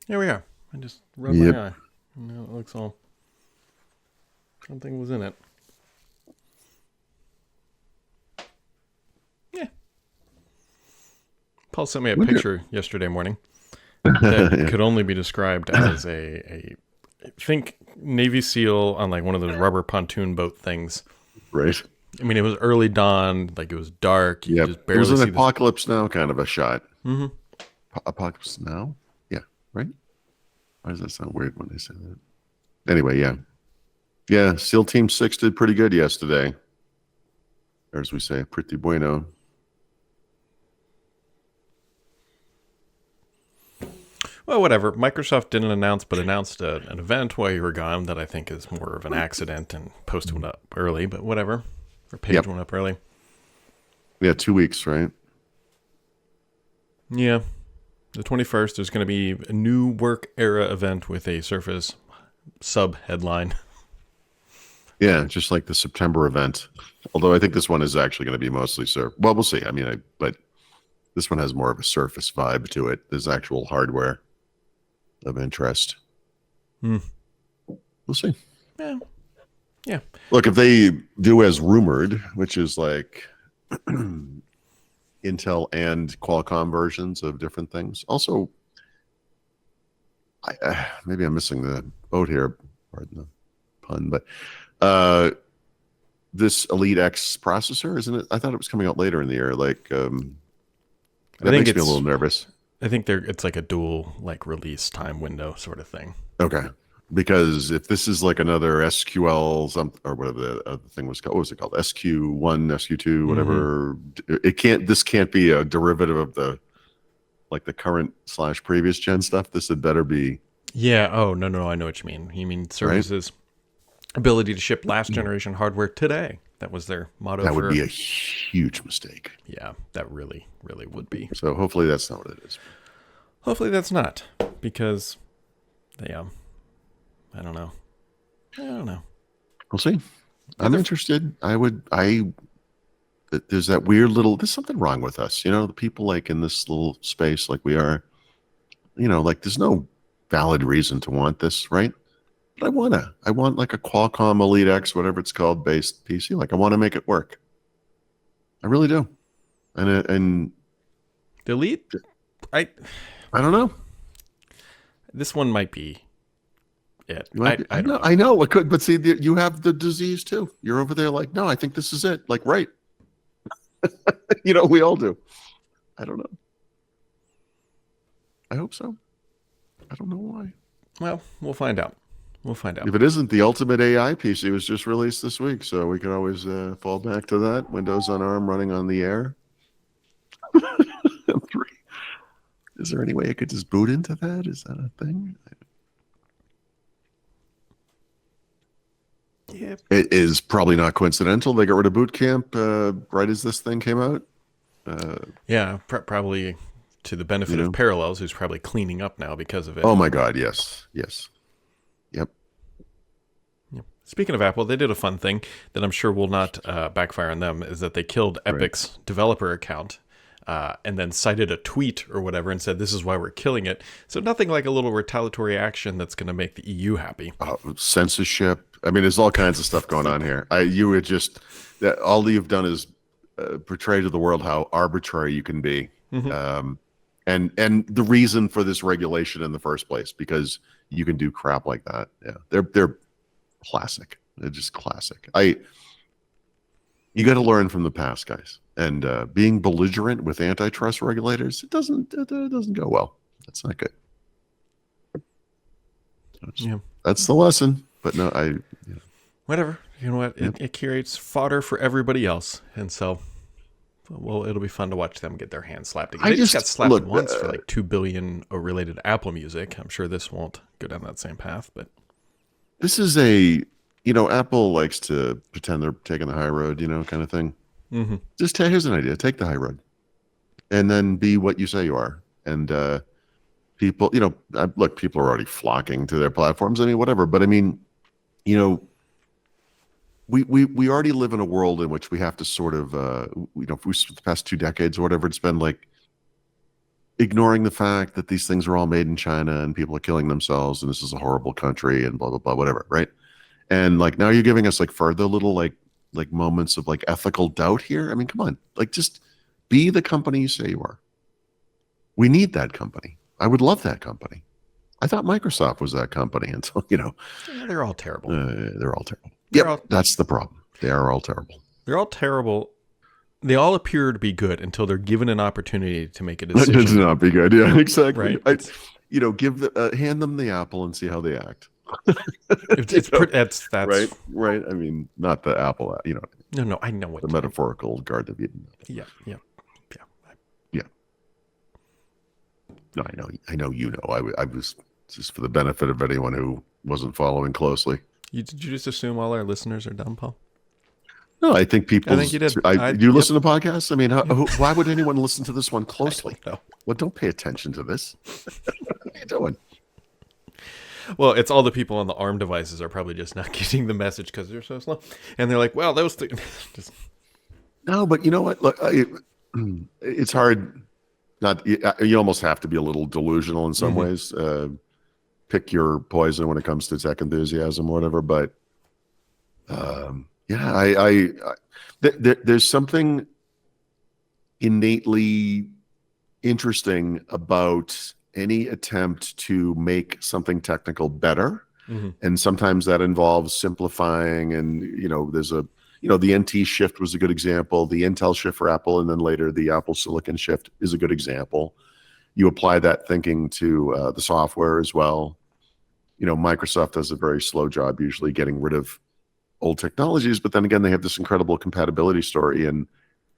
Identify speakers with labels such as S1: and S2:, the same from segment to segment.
S1: Here we are. I just rubbed
S2: Yep.
S1: my eye. Now it looks all. Something was in it. Yeah. Paul sent me a picture yesterday morning that
S2: Yeah.
S1: could only be described as a think Navy SEAL on like one of those rubber pontoon boat things.
S2: Right.
S1: I mean, it was early dawn, like it was dark. You could
S2: Yep.
S1: just
S2: It was
S1: barely
S2: an
S1: see this.
S2: Apocalypse Now kind of a shot.
S1: Mm-hmm.
S2: Apocalypse Now? Yeah. Right? Why does that sound weird when they say that? Anyway, yeah. Yeah. SEAL Team 6 did pretty good yesterday. Or as we say, pretty bueno.
S1: Well, whatever. Microsoft didn't announce, but announced an event while you were gone that I think is more of an accident and posted one up early, but whatever. Or page one up early.
S2: Yeah, 2 weeks, right?
S1: Yeah. The 21st, there's going to be a new work era event with a Surface sub headline.
S2: Yeah, just like the September event. Although I think this one is actually going to be mostly Surface. Well, we'll see. I mean, but this one has more of a Surface vibe to it. There's actual hardware of interest. We'll see.
S1: Yeah. Yeah.
S2: Look, if they do as rumored, which is like Intel and Qualcomm versions of different things. Also, maybe I'm missing the boat here. Pardon the pun, but this Elite X processor, isn't it? I thought it was coming out later in the year. Like, that makes me a little nervous.
S1: I think it's like a dual like release time window sort of thing.
S2: Okay. Because if this is like another SQL or whatever the other thing was called, what was it called? SQ1, SQ2, whatever. This can't be a derivative of the current / previous gen stuff. This had better be.
S1: Yeah. Oh, no. I know what you mean. You mean Surface's ability to ship last generation hardware today. That was their motto.
S2: That would be a huge mistake.
S1: Yeah, that really, really would be.
S2: So hopefully that's not what it is.
S1: Hopefully that's not, because they, I don't know.
S2: We'll see. I'm interested. There's that weird there's something wrong with us. You know, the people like in this little space like we are, you know, like there's no valid reason to want this, right? But I want like a Qualcomm Elite X, whatever it's called, based PC. Like I want to make it work. I really do. And
S1: the Elite,
S2: I don't know.
S1: This one might be it.
S2: I know it could, but see, you have the disease too. You're over there like, no, I think this is it. Like, right. You know, we all do. I don't know. I hope so. I don't know why.
S1: Well, we'll find out.
S2: If it isn't, the ultimate AI PC was just released this week, so we could always fall back to that. Windows on ARM running on the air. Is there any way I could just boot into that? Is that a thing?
S1: Yeah.
S2: It is probably not coincidental. They got rid of Boot Camp right as this thing came out.
S1: Yeah, probably to the benefit of Parallels, who's probably cleaning up now because of it.
S2: Oh my God, yes. Yep.
S1: Speaking of Apple, they did a fun thing that I'm sure will not backfire on them, is that they killed Epic's developer account and then cited a tweet or whatever and said, this is why we're killing it. So nothing like a little retaliatory action that's going to make the EU happy.
S2: Censorship. I mean, there's all kinds of stuff going on here. You would just, all you've done is portray to the world how arbitrary you can be. And the reason for this regulation in the first place, because you can do crap like that. Yeah, they're classic. They're just classic. You got to learn from the past, guys. And being belligerent with antitrust regulators, it doesn't go well. That's not good. That's the lesson. But no,
S1: whatever. You know what? It creates fodder for everybody else, and so. Well, it'll be fun to watch them get their hands slapped again. They just got slapped once for like $2 billion related to Apple Music. I'm sure this won't go down that same path, but
S2: this is Apple likes to pretend they're taking the high road, kind of thing. Just here's an idea: take the high road, and then be what you say you are. And people, look, people are already flocking to their platforms. I mean, whatever. But I mean, we already live in a world in which we have to sort of if we spent the past 2 decades or whatever, it's been like ignoring the fact that these things are all made in China and people are killing themselves and this is a horrible country and blah blah blah, whatever, right? And like now you're giving us like further little like moments of like ethical doubt here. I mean, come on, like just be the company you say you are. We need that company. I would love that company. I thought Microsoft was that company until
S1: Yeah, they're all terrible.
S2: they're all terrible. Yep, that's the problem. They are all terrible.
S1: They're all terrible. They all appear to be good until they're given an opportunity to make a decision.
S2: To not be good. Yeah, exactly.
S1: Right.
S2: Hand them the apple and see how they act.
S1: That's
S2: right. I mean, not the apple.
S1: No. I know what
S2: the metaphorical Garden of Eden.
S1: Yeah.
S2: No, I know. I was just for the benefit of anyone who wasn't following closely.
S1: Did you just assume all our listeners are dumb, Paul?
S2: No, I think people.
S1: I think you did.
S2: Do you listen to podcasts? I mean, why would anyone listen to this one closely?
S1: No.
S2: Well, don't pay attention to this. What are you doing?
S1: Well, it's all the people on the ARM devices are probably just not getting the message because they're so slow, and they're like, "Well, those things."
S2: No, but you know what? Look, it's hard. Not you almost have to be a little delusional in some ways. Pick your poison when it comes to tech enthusiasm or whatever. But there's something innately interesting about any attempt to make something technical better. And sometimes that involves simplifying. And, there's the NT shift was a good example. The Intel shift for Apple, and then later the Apple Silicon shift is a good example. You apply that thinking to the software as well. Microsoft does a very slow job usually getting rid of old technologies, but then again, they have this incredible compatibility story. And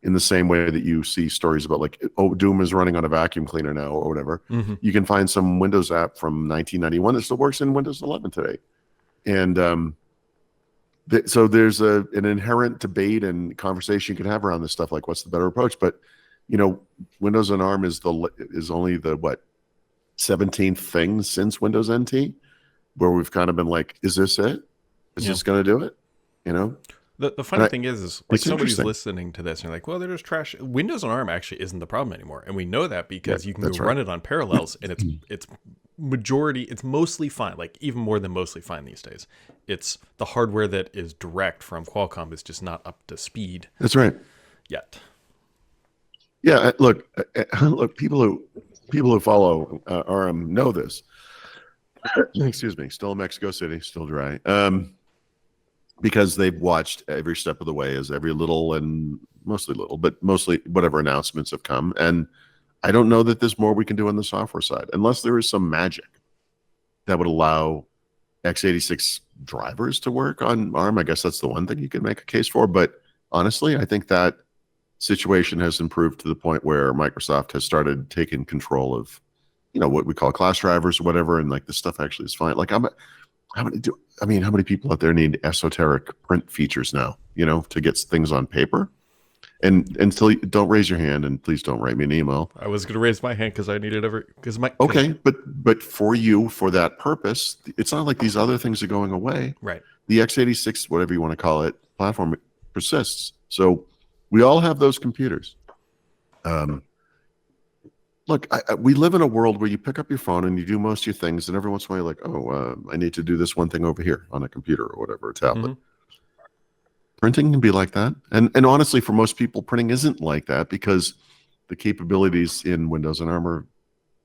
S2: in the same way that you see stories about like, Doom is running on a vacuum cleaner now or whatever, you can find some Windows app from 1991 that still works in Windows 11 today. And so there's an inherent debate and conversation you can have around this stuff, like what's the better approach. But Windows on ARM is only the 17th thing since Windows NT, where we've kind of been like, is this it? Is this going to do it?
S1: The funny thing is like somebody's listening to this and you're like, well, they're just trash. Windows on ARM actually isn't the problem anymore, and we know that because you can run it on Parallels, and it's mostly fine, like even more than mostly fine these days. It's the hardware that is direct from Qualcomm is just not up to speed.
S2: That's right.
S1: Yet.
S2: Yeah, look, people who follow ARM know this. Excuse me, still in Mexico City, still dry. Because they've watched every step of the way as every little and mostly whatever announcements have come. And I don't know that there's more we can do on the software side, unless there is some magic that would allow x86 drivers to work on ARM. I guess that's the one thing you can make a case for. But honestly, I think that situation has improved to the point where Microsoft has started taking control of, what we call class drivers or whatever. And like this stuff actually is fine. Like how many people out there need esoteric print features now, to get things on paper? And until don't raise your hand, and please don't write me an email.
S1: I was going to raise my hand because I needed
S2: Okay, but for that purpose, it's not like these other things are going away.
S1: Right.
S2: The x86, whatever you want to call it, platform persists. So we all have those computers. Look, we live in a world where you pick up your phone and you do most of your things, and every once in a while you're like, I need to do this one thing over here on a computer or whatever, a tablet. Printing can be like that. And honestly, for most people, printing isn't like that because the capabilities in Windows and ARM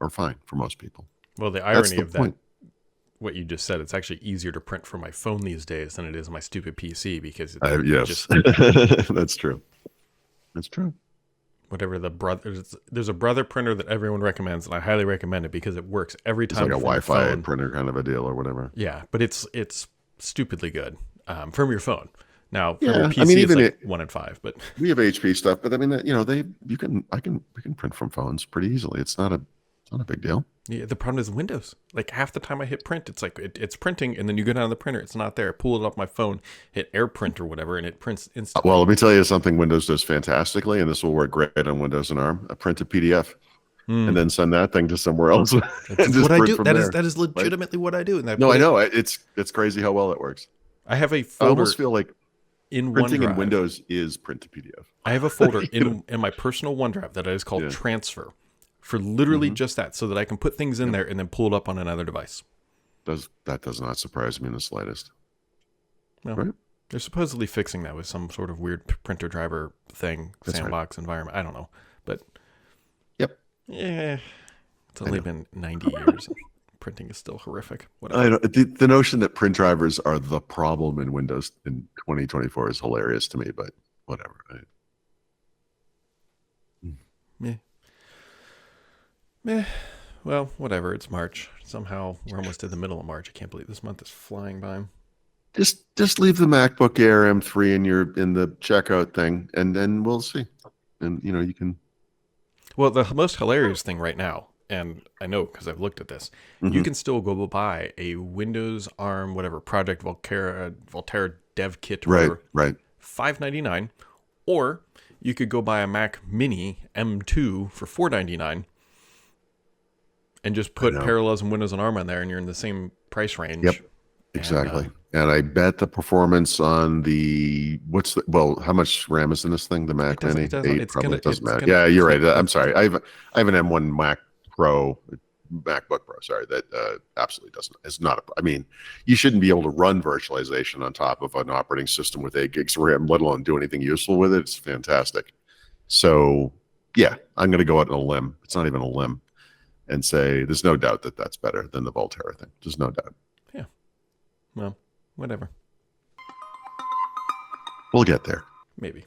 S2: are fine for most people.
S1: Well, the irony of that, what you just said, it's actually easier to print from my phone these days than it is my stupid PC because
S2: yes, that's true. That's true.
S1: Whatever there's a Brother printer that everyone recommends, and I highly recommend it because it works every time.
S2: It's like a Wi-Fi printer kind of a deal or whatever.
S1: Yeah, but it's stupidly good from your phone. Now, from your PC, it's like 1 in 5. But
S2: we have HP stuff. But I mean, we can print from phones pretty easily. It's not a big deal.
S1: Yeah, the problem is Windows. Like half the time I hit print, it's like it's printing, and then you go down to the printer, it's not there. I pull it off my phone, hit AirPrint or whatever, and it prints instantly.
S2: Well, let me tell you something Windows does fantastically, and this will work great on Windows and ARM. Print a PDF, and then send that thing to somewhere else.
S1: That's what I do. That is legitimately what I do.
S2: I know it's crazy how well it works.
S1: I have a folder.
S2: I almost feel like
S1: in
S2: Printing in
S1: OneDrive.
S2: Windows is print to PDF.
S1: I have a folder in my personal OneDrive that is called Transfer for literally just that, so that I can put things in there and then pull it up on another device.
S2: That does not surprise me in the slightest.
S1: Well,
S2: right?
S1: They're supposedly fixing that with some sort of weird printer driver thing, sandbox environment. I don't know. But yeah, it's only been 90 years. And printing is still horrific. Whatever.
S2: I know, the notion that print drivers are the problem in Windows in 2024 is hilarious to me, but whatever.
S1: Meh. Well, whatever. It's March. Somehow we're almost in the middle of March. I can't believe this month is flying by.
S2: Just leave the MacBook Air M3 in the checkout thing, and then we'll see. And you can.
S1: Well, the most hilarious thing right now, and I know because I've looked at this, you can still go buy a Windows ARM whatever Project Volterra Dev Kit, whatever,
S2: right,
S1: $5.99, or you could go buy a Mac Mini M2 for $4.99. And just put Parallelism Windows and ARM on there, and you're in the same price range.
S2: Yep, exactly. And I bet the performance on how much RAM is in this thing? The Mac Mini? 8 probably doesn't matter. Yeah, you're right. I'm sorry. I have an M1 MacBook Pro. Sorry, that absolutely doesn't. It's not. I mean, you shouldn't be able to run virtualization on top of an operating system with 8 gigs of RAM, let alone do anything useful with it. It's fantastic. So yeah, I'm going to go out on a limb. It's not even a limb. And say there's no doubt that that's better than the Volterra thing. There's no doubt.
S1: Yeah. Well, whatever.
S2: We'll get there.
S1: Maybe.